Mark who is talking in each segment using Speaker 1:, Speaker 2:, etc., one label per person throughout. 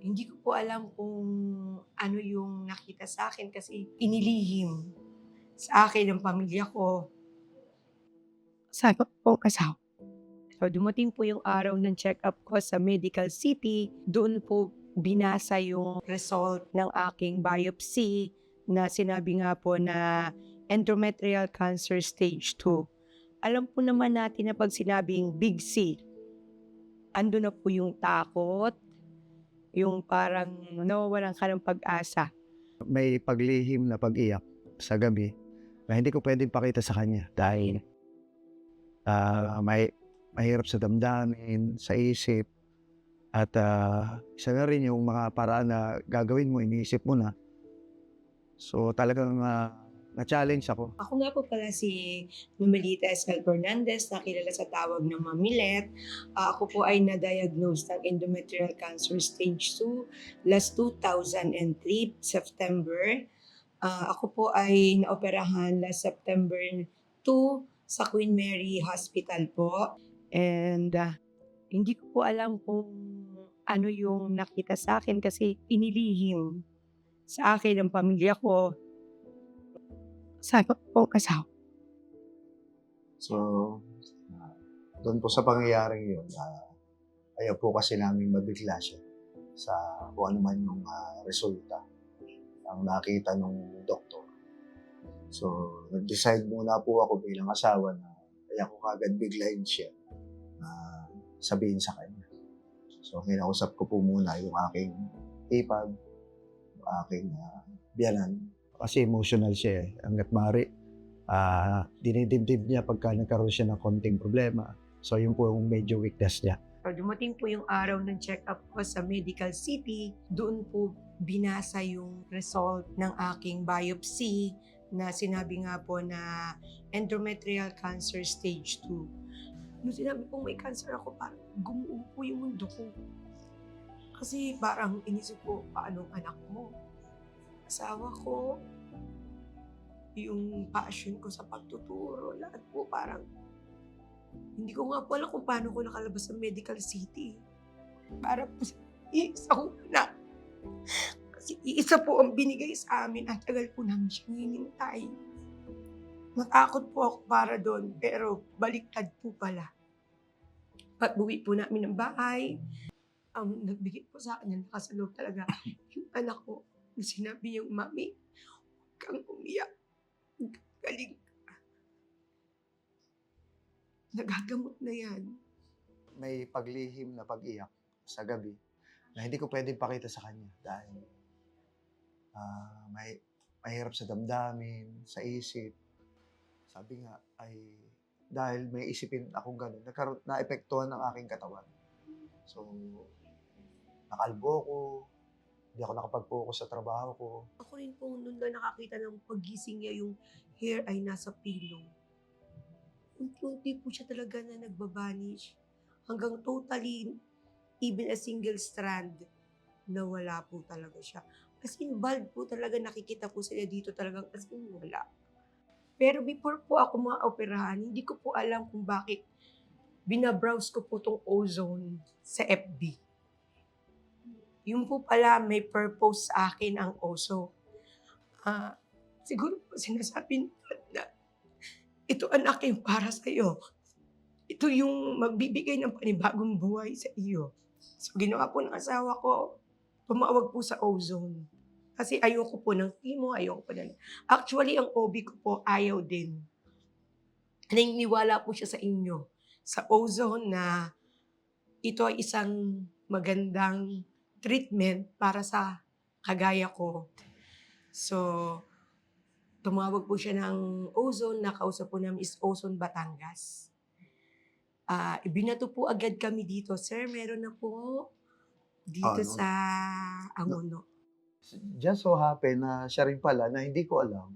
Speaker 1: Hindi ko po alam kung ano yung nakita sa akin kasi inilihim sa akin ng pamilya ko sa pong asawa. So, dumating po yung araw ng check-up ko sa Medical City. Doon po binasa yung result ng aking biopsy na sinabi nga po na endometrial cancer stage 2. Alam po naman natin na 'pag sinabing big C, ando na po yung takot, yung parang nawawalan ka ng pag-asa.
Speaker 2: May paglihim na pag-iyak sa gabi na hindi ko puwedeng pakita sa kanya dahil, mahirap sa damdamin, sa isip at, isa na rin yung mga paraan na gagawin mo iniisip mo na. So, talagang, na-challenge ako.
Speaker 1: Ako nga po pala si Numelita Escal Fernandez, na kilala sa tawag na Mamilet. Ako po ay na-diagnose ng endometrial cancer stage 2 last 2003, September. Ako po ay naoperahan last September 2 sa Queen Mary Hospital po. And hindi ko po alam kung ano yung nakita sa akin kasi inilihim sa akin ng pamilya ko sa pong asawa.
Speaker 2: So, do'n po sa pangyayaring yun, ayaw po kasi naming mabigla siya sa kung ano man yung, resulta ang nakita nung doktor. So, nag-decide muna po ako bilang asawa na kaya ko kaagad biglayin siya na sabihin sa kanya. So, kinausap ko po muna yung aking ipag, yung aking, biyenan. Kasi emotional siya, eh, hangga't maaari, dinidibdib niya pagka nagkaroon siya ng konting problema. So, yun po yung medyo weakness niya.
Speaker 1: So, dumating po yung araw ng check-up ko sa Medical City. Doon po binasa yung result ng aking biopsy na sinabi nga po na endometrial cancer stage 2. Nung sinabi pong may cancer ako, parang gumuho po yung mundo ko. Kasi parang inisip ko, paano ang anak mo? Asawa ko, yung passion ko sa pagtuturo, lahat po parang hindi ko nga po alam kung paano ko nakalabas sa Medical City. Para po sa iisa kong anak. Kasi iisa po ang binigay sa amin at tagal po namin siyang hinintay. Natakot po ako para doon, pero baliktad po pala. Pag-uwi po namin ng bahay, ang nagbigay po sa akin ng lakas ng loob talaga yung anak ko. Nung sinabi niyang, "Mami, huwag kang umiyak. Galing, nagagamot na yan."
Speaker 2: May paglihim na pag-iyak sa gabi na hindi ko puwedeng pakita sa kanya dahil, mahirap sa damdamin, sa isip. Sabi nga ay dahil may isipin akong gano'n naapektuhan ang aking katawan. So, nakalbo ako, hindi ako nakapag-focus sa trabaho ko.
Speaker 1: Ako rin po no'n na nakakita ng paggising niya yung hair ay nasa pillow. Unti-unti po siya talaga na nagba-vanish hanggang totally, even a single strand, nawala po talaga siya. As in bald po talaga, nakikita po sila dito, talagang as in wala. Pero before po ako maoperahan, hindi ko po alam kung bakit bina-browse ko po 'tong ozone sa FB. Yun po pala may purpose sa akin ang Oso. Ah, Siguro po sinasabi nila na, "Ito anak, yung para sa'yo. Ito yung magbibigay ng panibagong buhay sa iyo." So ginawa po ng asawa ko, tumawag po sa Ozone. Kasi ayoko po ng chemo, ayoko po ng actually ang OB ko po ayaw din. Naniniwala po siya sa inyo, sa Ozone, na ito ay isang magandang treatment para sa kagaya ko. So, tumawag po siya ng Ozone, nakausap po namin is Ozone Batangas. Ibinato po agad kami dito, "Sir, meron na po dito
Speaker 2: Ano,
Speaker 1: sa
Speaker 2: no,
Speaker 1: Angono."
Speaker 2: just so happen na siya rin pala na hindi ko alam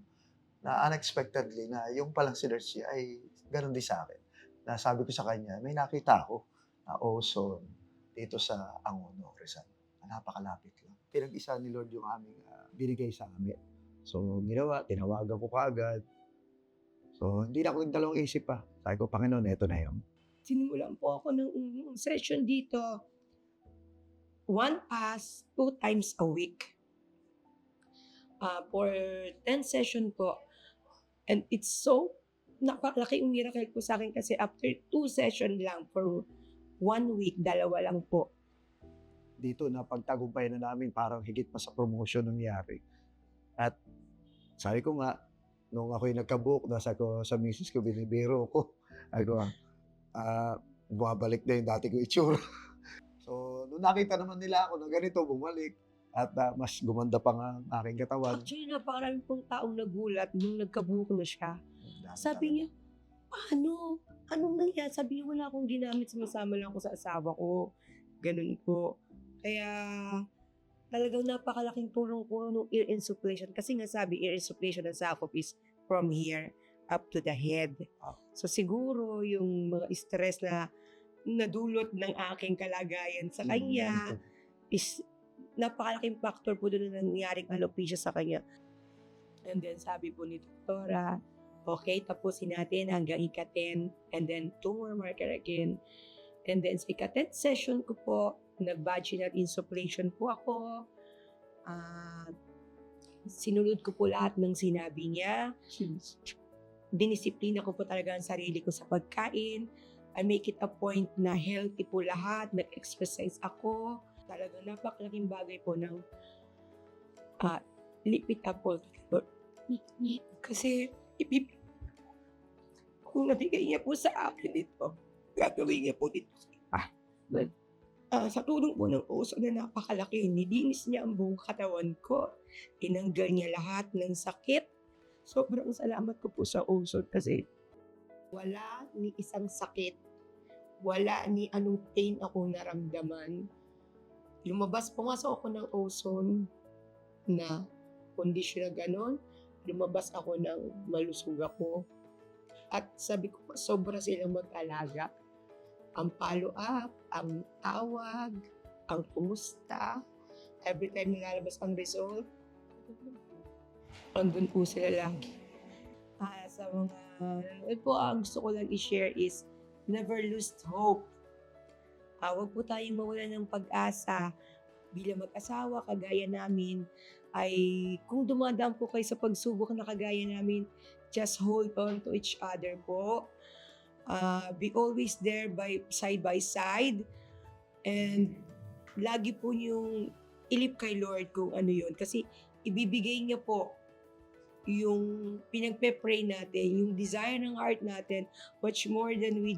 Speaker 2: na unexpectedly na yung palang sinearch niya ay gano'n din sa'kin. Na sabi ko sa kanya, may nakita ako na ozone dito sa Angono, Rizal, na napakalapit lang. Pinag-isa ni Lord yung aming, binigay sa amin. So, ginawa, tinawagan ko kaagad. So, hindi na ako nagdalawang isip pa. Sabi ko, "Panginoon, eto na yun."
Speaker 1: Sinimulan po ako ng session dito. 1 pass, 2 times a week. For 10 session po. And it's so napakalaking miracle po sa akin kasi after 2 session lang for 1 week, 2 lang po.
Speaker 2: Dito napagtagumpayan na namin, parang higit pa sa promotion nangyari. At sabi ko nga, nung ako'y nagka-book, nasa ko sa misis ko, binibiro ko. Ako, bumabalik na yung dati ko itsura. So, nung nakita naman nila ako na ganito, bumalik. At mas gumanda pa nga ang aking katawan.
Speaker 1: Actually, napakarami pong taong nagulat nung nagka-book na siya. Sabi niya, paano? Anong nangyari? Sabi niya, wala akong ginamit, sumasama lang ako sa asawa ko. Ganun po. Kaya, talagang napakalaking tulong po nung ear insufflation. Kasi nga sabi, ear insufflation ng sakop is from here up to the head. So siguro yung mga stress na nadulot ng aking kalagayan sa kanya is napakalaking factor po doon na nangyaring alopecia sa kanya. And then sabi po ni Doktora, okay, tapusin natin hanggang ika-10 and then 2 more marker again. And then sa ika-10 session ko po, nag-vaginal insufflation po ako. Sinunod ko po lahat ng sinabi niya. Dinisiplina ko po talaga ang sarili ko sa pagkain. I make it a point na healthy po lahat. Nag-exercise ako. Talagang napakalaking bagay po ng lipid apple. Kasi kung nabigay niya po sa akin ito, gagawin niya po dito. Sa tulong po ng uso na napakalaki, nilinis niya ang buong katawan ko. Tinanggal niya lahat ng sakit. Sobrang salamat ko po sa uso kasi wala ni isang sakit, wala ni anong pain ako naramdaman. Lumabas, pumasok ako ng ozone na kondisyon na gano'n. Lumabas ako ng malusog ako. At sabi ko, sobra silang mag-alaga. Ang follow-up, ang tawag, ang kumusta. Every time nilalabas ang result, andun po sila lagi. Sa mga nanonood po, ang gusto ko lang i-share is never lose hope. Huwag po tayong mawalan ng pag-asa. Bilang mag-asawa, kagaya namin, ay kung dumadaan po kayo sa pagsubok na kagaya namin, just hold on to each other po. Be always there side by side. And lagi po yung ilip kay Lord kung ano yun. Kasi ibibigay niya po yung pinagpe-pray natin, yung desire ng heart natin, much more than we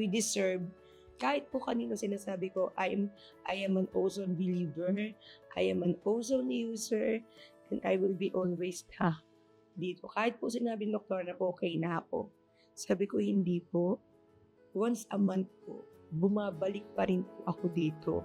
Speaker 1: deserve. Kahit po kanino sinasabi ko, I am an ozone believer, I am an ozone user, and I will be always dito. Kahit po sinabi ng doktor na okay na ako, sabi ko hindi po. Once a month po, bumabalik pa rin po ako dito.